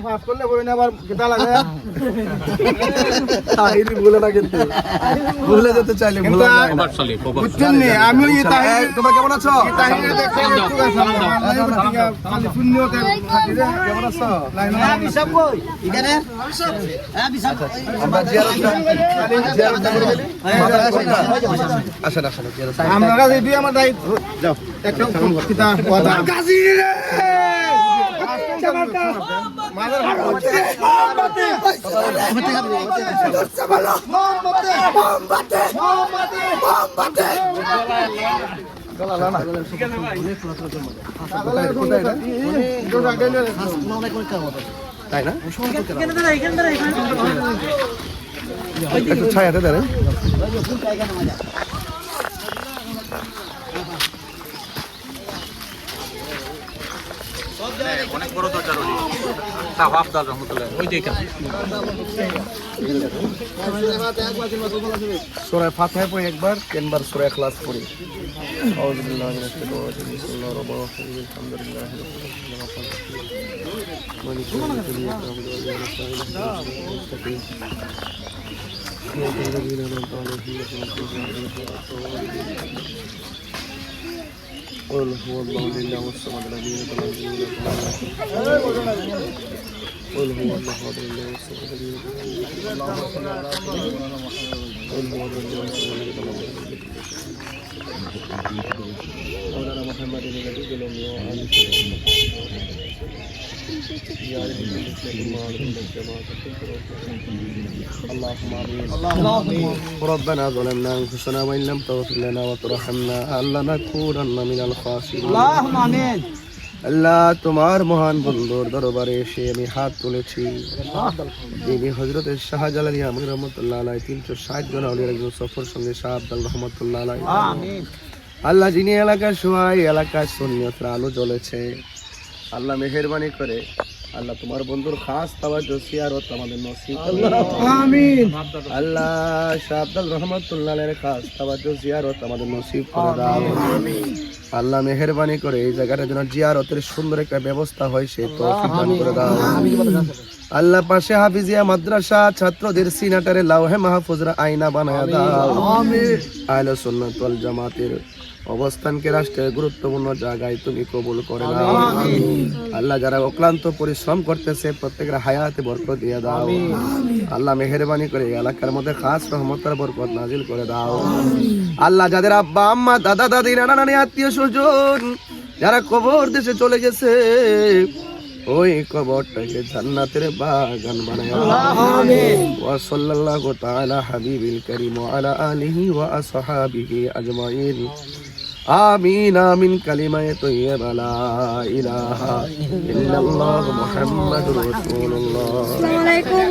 মাফ করলে বলে না আবার কেটা লাগে তাহিরি বলে না কিন্তু ভুলে যেতে চাইলে ভুলে যায় না বুঝছেন নি আমি এই তাহিরি তোমরা কেমন আছো তাহিরি দেখে একটু খালি শূন্যতে থাকি রে কেমন আছো আমি সব কই এখানে আমি সব আমরা জিয়ারত করে গেলি আসেন আসেন আমরা কাছে দিয়ে আমার দায়িত্ব যাও একটা কিতা কথা গাজী রে মাদার মোমবাতি তাই না একটু ছায়াতে দেন অনেক বড় দরজা রইল তাওয়াফ দাল রহমাতুল্লাহ ওই যে এখানে সূরা ফাতিহা পড়ি একবার তিনবার সূরা ইখলাস পড়ি আউযু বিল্লাহি মিনাশ শাইতানির রাজিম বিসমিল্লাহির রহমানির রহিম আলহামদুলিল্লাহি قل هو الله لله والصمد الذي لم يلد ولم يولد قل هو الله احد الله الصمد الذي لم يلد قل هو الله الذي مولانا محمد النبي صلى الله عليه وسلم يا رب اللهم امين ربنا ظلمنا انفسنا وان لم تغفر لنا وترحمنا لنكونن من الخاسرين اللهم امين আল্লাহ তোমার মহান বন্ধুর দরবারে এসে আমি হাত তুলেছি যিনি হযরত শাহজালালী আমির রহমাতুল্লাহ আলাইহি 360 জন আউলিয়ার একজন সফর সঙ্গে শাহ আব্দুল রহমাতুল্লাহ আলাইহি আমিন আল্লাহ যিনি এলাকার সবাই এলাকায় সুন্নিয়তের আলো জ্বলেছে আল্লাহ মেহেরবানি করে আল্লাহ তোমার বন্ধুর খাস তাওয়াজ্জু জিয়ারত আমাদের নসিব আমিন আল্লাহ শাহ আব্দুল রহমাতুল্লাহ আলাইহির খাস তাওয়াজ্জু জিয়ারত আমাদের নসিব করে দাও আমিন আল্লাহ মেহেরবানি করে এই জায়গাটা যেন জিয়ারতের সুন্দর একটা ব্যবস্থা হয় সেই তৌফিক দান করে দাও আল্লাহ পাশে হাফিজিয়া মাদ্রাসা ছাত্রদের সিনাটারে লাওহে মাহফুজরা আয়না বানায়া দাও আমিন আহলে সুন্নাত ওয়াল জামাতের অবস্থানকে রাষ্ট্রের গুরুত্বপূর্ণ জায়গায় তুমি কবুল করে নাও আল্লাহ যারা অক্লান্ত পরিশ্রম করতেছে প্রত্যেকের হায়াতে বরকত দিয়ে দাও আল্লাহ মেহেরবানি করে এলাকার মধ্যে খাস রহমতের বরকত নাজিল করে দাও আল্লাহ যাদের আব্বা আম্মা দাদা দাদি নানা নানি আত্মীয় স্বজন যারা কবর দেশে চলে গেছে ওই কবরটাকে জান্নাতের বাগান বানায় আমিন ওয়া সাল্লাল্লাহু তাআলা হাবিবিল কারীম ওয়া আলা আলিহি ওয়া আসহাবিহি আজমাইন আমিন আমিন কালিমায়ে তাইয়্যিবা লা ইলাহা ইল্লাল্লাহু মুহাম্মাদুর রাসূলুল্লাহ আসসালামু আলাইকুম